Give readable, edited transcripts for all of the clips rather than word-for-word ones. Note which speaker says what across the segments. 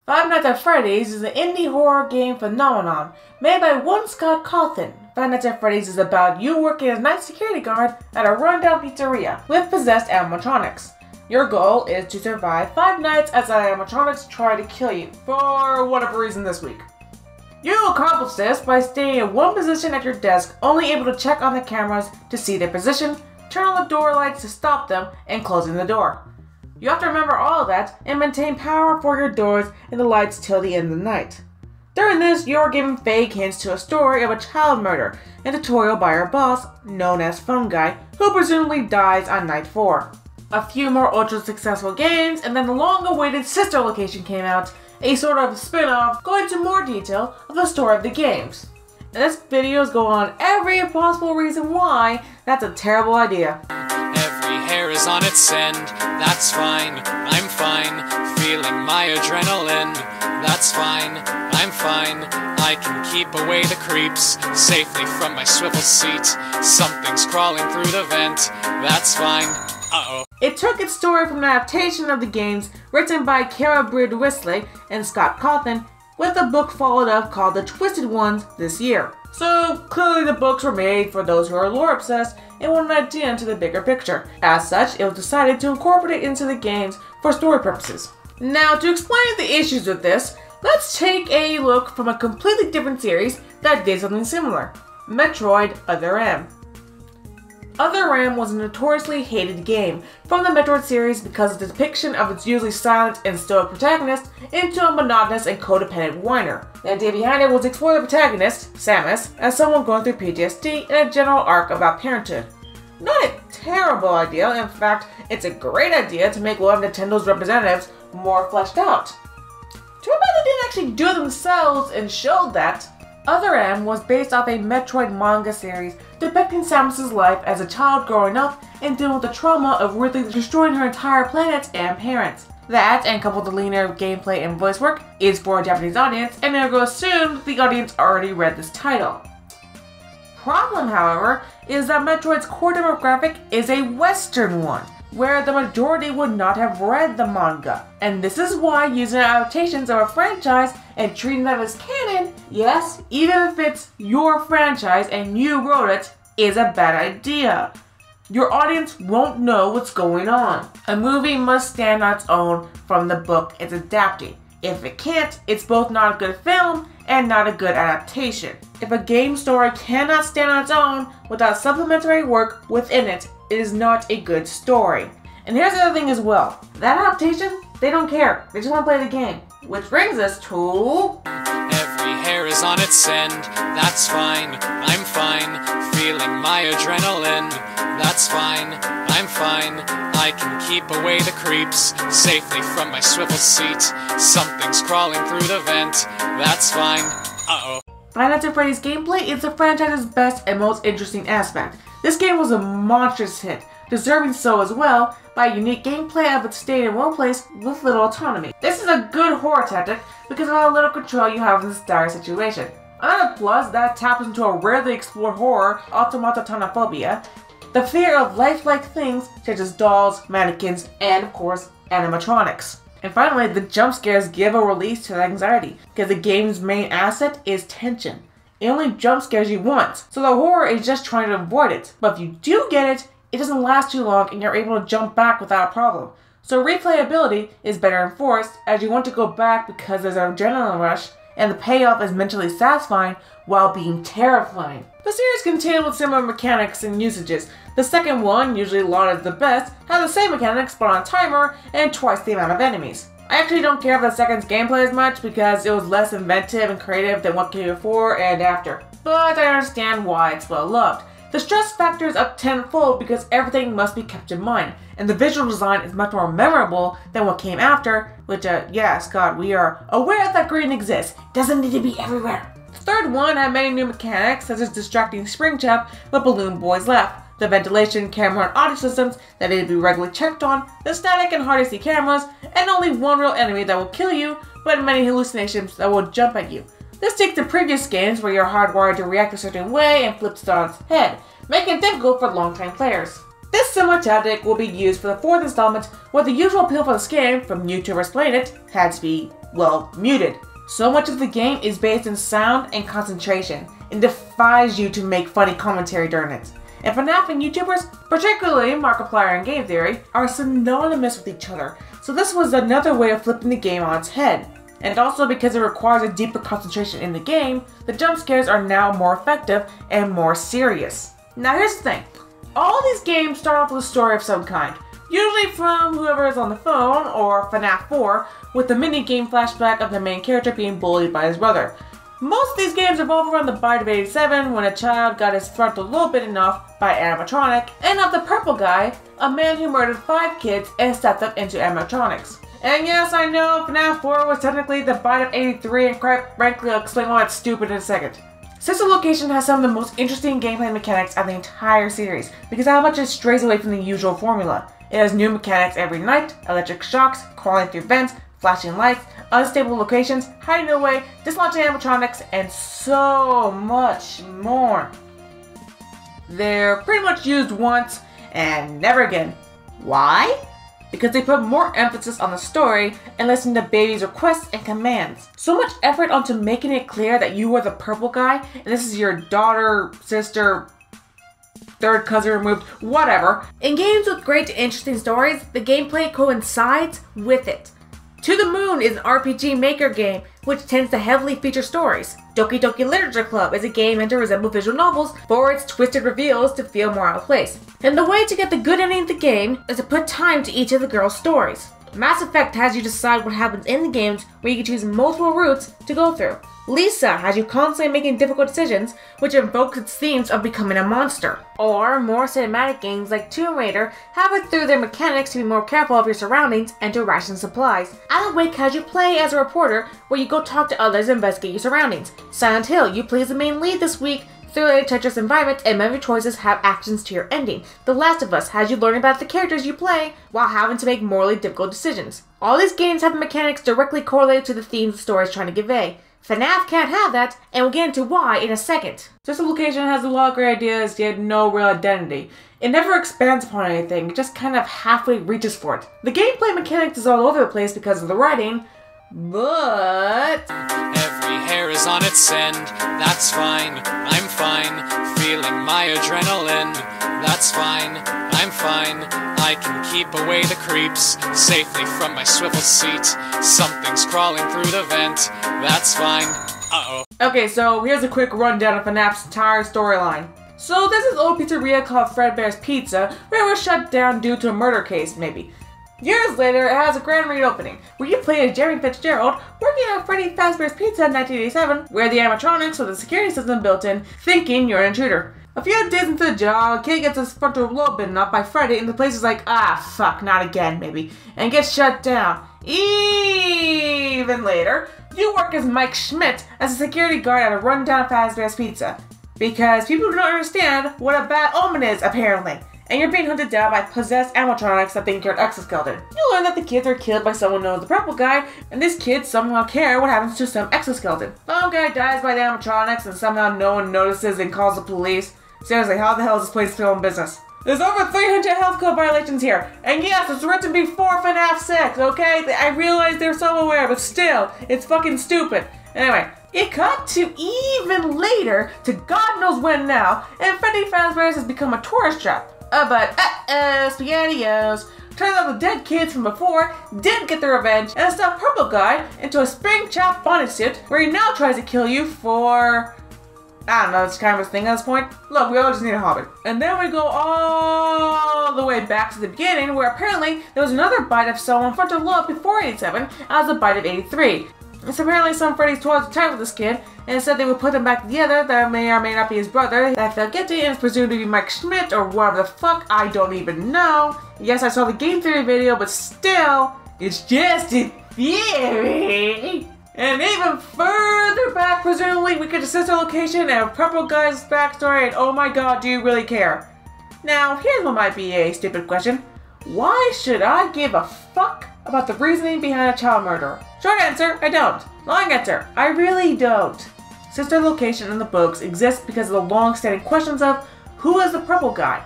Speaker 1: Five Nights at Freddy's is an indie horror game phenomenon made by one Scott Cawthon. Five Nights at Freddy's is about you working as night security guard at a rundown pizzeria with possessed animatronics. Your goal is to survive 5 nights as the animatronics try to kill you, for whatever reason this week. You accomplish this by staying in one position at your desk, only able to check on the cameras to see their position, turn on the door lights to stop them, and closing the door. You have to remember all of that and maintain power for your doors and the lights till the end of the night. During this, you are given vague hints to a story of a child murder and tutorial by your boss, known as Phone Guy, who presumably dies on night 4. A few more ultra-successful games, and then the long-awaited sister location came out, a sort of spin-off going into more detail of the story of the games. And this video is going on every possible reason why that's a terrible idea.
Speaker 2: Hair is on its end, that's fine, I'm fine, feeling my adrenaline, that's fine, I'm fine, I can keep away the creeps, safely from my swivel seat, something's crawling through the vent, that's fine, uh-oh.
Speaker 1: It took its story from an adaptation of the games written by Kara Breed-Whistler and Scott Cawthon, with a book followed up called The Twisted Ones this year. So clearly the books were made for those who are lore obsessed and want an idea into the bigger picture. As such, it was decided to incorporate it into the games for story purposes. Now, to explain the issues with this, let's take a look from a completely different series that did something similar. Metroid Other M. Other M was a notoriously hated game from the Metroid series because of the depiction of its usually silent and stoic protagonist into a monotonous and codependent whiner. The idea behind it was to explore the protagonist, Samus, as someone going through PTSD and a general arc about parenthood. Not a terrible idea, in fact, it's a great idea to make one of Nintendo's representatives more fleshed out. Too bad they didn't actually do it themselves and showed that. Other M was based off a Metroid manga series depicting Samus' life as a child growing up and dealing with the trauma of Ridley destroying her entire planet and parents. That, and coupled with the linear gameplay and voice work, is for a Japanese audience, and ergo assumed the audience already read this title. Problem, however, is that Metroid's core demographic is a Western one, where the majority would not have read the manga. And this is why using adaptations of a franchise and treating them as canon, yes, even if it's your franchise and you wrote it, is a bad idea. Your audience won't know what's going on. A movie must stand on its own from the book it's adapting. If it can't, it's both not a good film and not a good adaptation. If a game story cannot stand on its own without supplementary work within it, it is not a good story. And here's the other thing as well. That adaptation, they don't care. They just want to play the game. Which brings us to...
Speaker 2: Every hair is on its end, that's fine, I'm fine, feeling my adrenaline, that's fine, I'm fine, I can keep away the creeps, safely from my swivel seat, something's crawling through the vent, that's fine, uh-oh.
Speaker 1: Five Nights at Freddy's gameplay is the franchise's best and most interesting aspect. This game was a monstrous hit, deserving so as well by a unique gameplay of its staying in one place with little autonomy. This is a good horror tactic because of how little control you have in this dire situation. Another plus that taps into a rarely explored horror, automatonophobia, the fear of lifelike things such as dolls, mannequins, and of course, animatronics. And finally, the jump scares give a release to the anxiety because the game's main asset is tension. It only jump scares you once, so the horror is just trying to avoid it. But if you do get it, it doesn't last too long and you're able to jump back without a problem. So replayability is better enforced as you want to go back because there's an adrenaline rush and the payoff is mentally satisfying while being terrifying. The series continued with similar mechanics and usages. The second one, usually lauded as the best, has the same mechanics but on a timer and twice the amount of enemies. I actually don't care for the second's gameplay as much because it was less inventive and creative than what came before and after. But I understand why it's well loved. The stress factor is up tenfold because everything must be kept in mind, and the visual design is much more memorable than what came after, which, yeah, Scott, we are aware that green exists. Doesn't need to be everywhere. The third one had many new mechanics, such as distracting Springtrap, but Balloon Boys left, the ventilation, camera, and audio systems that need to be regularly checked on, the static and hard to see cameras, and only one real enemy that will kill you, but many hallucinations that will jump at you. This takes the previous games where you're hardwired to react a certain way and flips it on its head, making it difficult for long-time players. This similar tactic will be used for the 4th installment, where the usual appeal for this game from YouTubers playing it had to be, well, muted. So much of the game is based in sound and concentration, and defies you to make funny commentary during it. And FNAF and YouTubers, particularly Markiplier and Game Theory, are synonymous with each other, so this was another way of flipping the game on its head. And also because it requires a deeper concentration in the game, the jump scares are now more effective and more serious. Now here's the thing, all these games start off with a story of some kind, usually from whoever is on the phone, or FNAF 4, with the mini-game flashback of the main character being bullied by his brother. Most of these games revolve around the bite of 87 when a child got his frontal lobe bitten off by animatronic, and of the purple guy, a man who murdered 5 kids and stepped them into animatronics. And yes, I know FNAF 4 was technically the bite of 83, and quite frankly I'll explain all that stupid in a second. Sister Location has some of the most interesting gameplay mechanics of the entire series, because how much it strays away from the usual formula. It has new mechanics every night, electric shocks, crawling through vents, flashing lights, unstable locations, hiding away, dislodging animatronics, and so much more. They're pretty much used once and never again. Why? Because they put more emphasis on the story and listen to baby's requests and commands. So much effort onto making it clear that you are the purple guy and this is your daughter, sister, third cousin removed, whatever. In games with great to interesting stories, the gameplay coincides with it. To the Moon is an RPG Maker game, which tends to heavily feature stories. Doki Doki Literature Club is a game meant to resemble visual novels for its twisted reveals to feel more out of place. And the way to get the good ending of the game is to put time to each of the girls' stories. Mass Effect has you decide what happens in the games where you can choose multiple routes to go through. Lisa has you constantly making difficult decisions, which invokes its themes of becoming a monster. Or more cinematic games like Tomb Raider have it through their mechanics to be more careful of your surroundings and to ration supplies. Alan Wake has you play as a reporter where you go talk to others and investigate your surroundings. Silent Hill, you play as the main lead this week through a treacherous environment, and many choices have actions to your ending. The Last of Us has you learn about the characters you play while having to make morally difficult decisions. All these games have mechanics directly correlated to the themes the story is trying to convey. FNAF can't have that, and we'll get into why in a second. Sister Location has a lot of great ideas, yet no real identity. It never expands upon anything, it just kind of halfway reaches for it. The gameplay mechanics is all over the place because of the writing, but
Speaker 2: Every hair is on its end, that's fine, I'm fine, feeling my adrenaline, that's fine, I'm fine, I can keep away the creeps, safely from my swivel seat, something's crawling through the vent, that's fine, uh-oh.
Speaker 1: Okay, so here's a quick rundown of FNAF's entire storyline. So this is an old pizzeria called Fredbear's Pizza, where it was shut down due to a murder case, maybe. Years later, it has a grand reopening, where you play as Jerry Fitzgerald, working at Freddy Fazbear's Pizza in 1987, where the animatronics with a security system built in, thinking you're an intruder. A few days into the job, Kid gets his frontal lobe bitten off by Freddy, and the place is like, ah, fuck, not again, maybe, and gets shut down. Even later, you work as Mike Schmidt as a security guard at a rundown Fazbear's Pizza. Because people do not understand what a bad omen is, apparently. And you're being hunted down by possessed animatronics that think you're an exoskeleton. You learn that the kids are killed by someone known as the Purple Guy, and these kids somehow care what happens to some exoskeleton. Some guy dies by the animatronics, and somehow no one notices and calls the police. Seriously, how the hell is this place still in business? There's over 300 health code violations here, and yes, it's written before FNAF 6, okay? I realize they're self-aware, but still, it's fucking stupid. Anyway, it cut to even later, to God knows when now, and Freddy Fazbear's has become a tourist trap. But SpaghettiOs. Turns out the dead kids from before did get their revenge and stuffed Purple Guy into a spring chap bodysuit where he now tries to kill you for... I don't know, it's kind of a thing at this point. Look, we all just need a hobby. And then we go all the way back to the beginning where apparently there was another bite of someone frontal lobe before 87 as a bite of 83. It's apparently some Freddy's toys attacked with this kid and said they would put them back together. That may or may not be his brother. That felt guilty and is presumed to be Mike Schmidt or whatever the fuck, I don't even know. Yes, I saw the game theory video, but still, it's just a theory. And even further back, presumably, we get to Sister Location and Purple Guy's backstory, and oh my god, do you really care? Now, here's what might be a stupid question. Why should I give a fuck about the reasoning behind a child murderer? Short answer, I don't. Long answer, I really don't. Sister Location in the books exists because of the long-standing questions of who is the Purple Guy?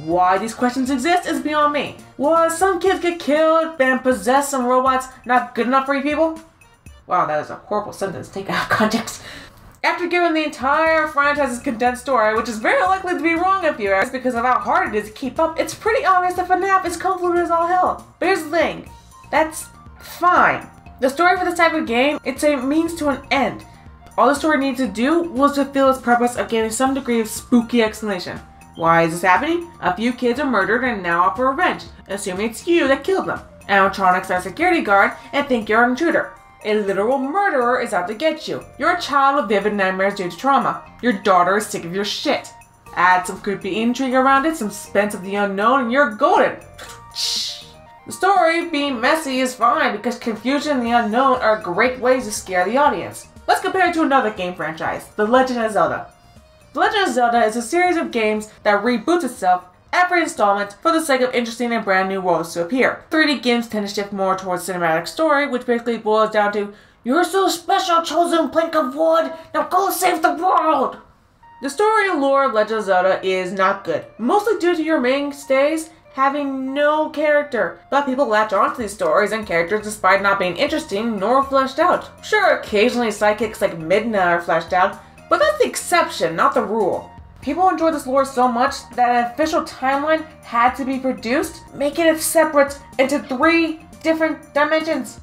Speaker 1: Why these questions exist is beyond me. Was some kids get killed and possess some robots not good enough for you people? Wow, that is a horrible sentence taken out of context. After giving the entire franchise's condensed story, which is very likely to be wrong if you ask because of how hard it is to keep up, it's pretty obvious that FNAF is convoluted as all hell. But here's the thing, that's fine. The story for this type of game, it's a means to an end. All the story needed to do was fulfill its purpose of giving some degree of spooky explanation. Why is this happening? A few kids are murdered and now out for revenge, assuming it's you that killed them. Animatronics are a security guard and think you're an intruder. A literal murderer is out to get you. You're a child with vivid nightmares due to trauma. Your daughter is sick of your shit. Add some creepy intrigue around it, some suspense of the unknown, and you're golden. Shh. The story being messy is fine because confusion and the unknown are great ways to scare the audience. Let's compare it to another game franchise, The Legend of Zelda. The Legend of Zelda is a series of games that reboots itself every installment for the sake of interesting and brand new worlds to appear. 3D games tend to shift more towards cinematic story, which basically boils down to, "You're so special, chosen plank of wood, now go save the world!" The story and lore of Legend of Zelda is not good, mostly due to your mainstays having no character, but people latch onto these stories and characters despite not being interesting nor fleshed out. Sure, occasionally sidekicks like Midna are fleshed out, but that's the exception, not the rule. People enjoy this lore so much that an official timeline had to be produced, making it separate into 3 different dimensions.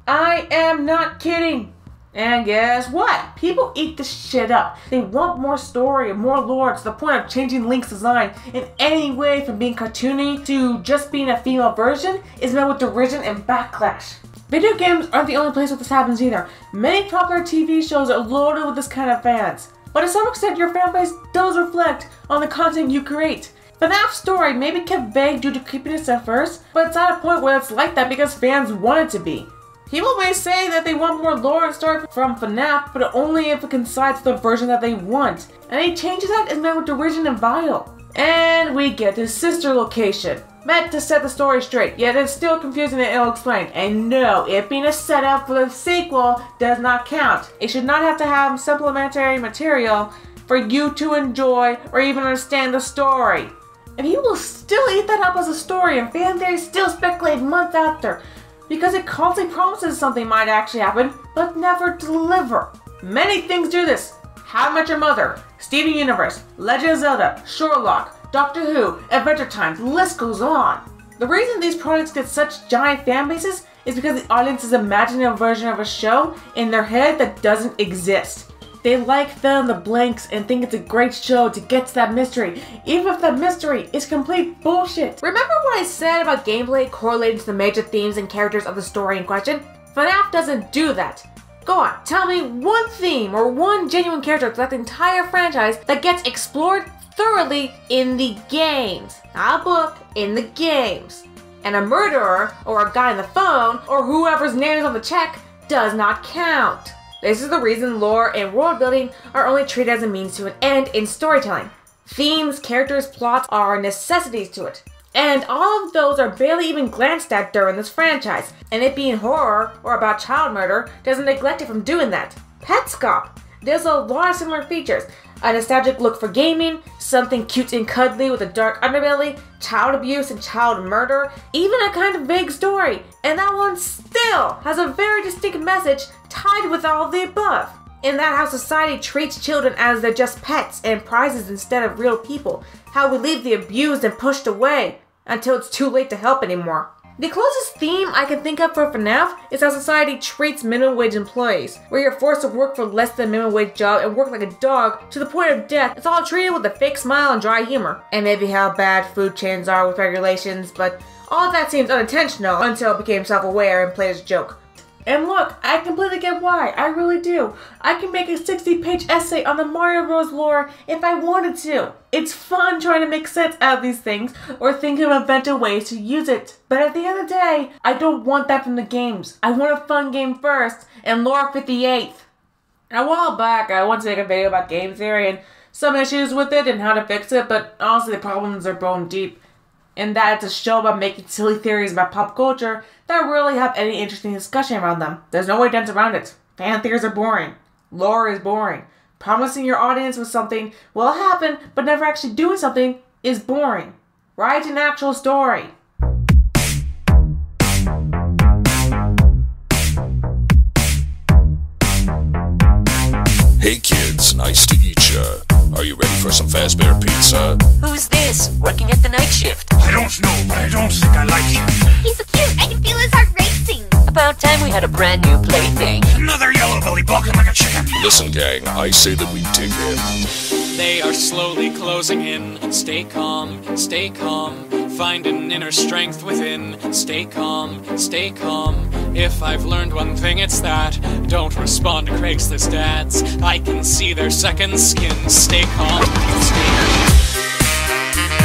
Speaker 1: I am not kidding. And guess what? People eat this shit up. They want more story and more lore to the point of changing Link's design in any way from being cartoony to just being a female version is met with derision and backlash. Video games aren't the only place where this happens either. Many popular TV shows are loaded with this kind of fans. But to some extent, your fanbase does reflect on the content you create. FNAF's story may be kept vague due to creepiness at first, but it's at a point where it's like that because fans want it to be. People may say that they want more lore and story from FNAF, but only if it coincides with the version that they want. And any change to that is met with derision and vile. And we get to Sister Location. Meant to set the story straight, yet it's still confusing and ill-explained. And no, it being a setup for the sequel does not count. It should not have to have supplementary material for you to enjoy or even understand the story. And you will still eat that up as a story and fan theories still speculate months after, because it constantly promises something might actually happen, but never deliver. Many things do this. How I Met Your Mother, Steven Universe, Legend of Zelda, Sherlock, Doctor Who, Adventure Time, the list goes on. The reason these products get such giant fan bases is because the audience is imagining a version of a show in their head that doesn't exist. They like fill in the blanks and think it's a great show to get to that mystery, even if that mystery is complete bullshit. Remember what I said about gameplay correlating to the major themes and characters of the story in question? FNAF doesn't do that. Go on, tell me one theme or one genuine character throughout the entire franchise that gets explored thoroughly in the games. Not a book, in the games. And a murderer, or a guy on the phone, or whoever's name is on the check does not count. This is the reason lore and world building are only treated as a means to an end in storytelling. Themes, characters, plots are necessities to it. And all of those are barely even glanced at during this franchise, and it being horror or about child murder doesn't neglect it from doing that. Petscop, there's a lot of similar features. A nostalgic look for gaming, something cute and cuddly with a dark underbelly, child abuse and child murder, even a kind of vague story. And that one still has a very distinct message tied with all of the above. In that how society treats children as they're just pets and prizes instead of real people. How we leave the abused and pushed away until it's too late to help anymore. The closest theme I can think of for FNAF is how society treats minimum wage employees, where you're forced to work for less than minimum wage job and work like a dog to the point of death. It's all treated with a fake smile and dry humor. And maybe how bad food chains are with regulations, but all of that seems unintentional until it became self-aware and played as a joke. And look, I completely get why, I really do. I can make a 60-page essay on the Mario Bros. Lore if I wanted to. It's fun trying to make sense out of these things or think of inventive ways to use it. But at the end of the day, I don't want that from the games. I want a fun game first, and lore 58th. A while back, I wanted to make a video about game theory and some issues with it and how to fix it, but honestly the problems are bone deep. And that it's a show about making silly theories about pop culture that really have any interesting discussion around them. There's no way to dance around it. Fan theories are boring. Lore is boring. Promising your audience with something will happen, but never actually doing something is boring. Write an actual story.
Speaker 3: Hey kids, nice to meet ya. Are you ready for some Fazbear pizza?
Speaker 4: Who's this, working at the night shift?
Speaker 5: I don't know, but I don't think I like him.
Speaker 6: He's so cute, I can feel his heart racing.
Speaker 4: About time we had a brand new plaything.
Speaker 5: Another yellow belly balking like a chicken.
Speaker 3: Listen gang, I say that we dig in.
Speaker 2: They are slowly closing in. Stay calm, stay calm. Find an inner strength within. Stay calm, stay calm. If I've learned one thing, it's that don't respond to Craigslist ads. I can see their second skin. Stay calm, stay calm.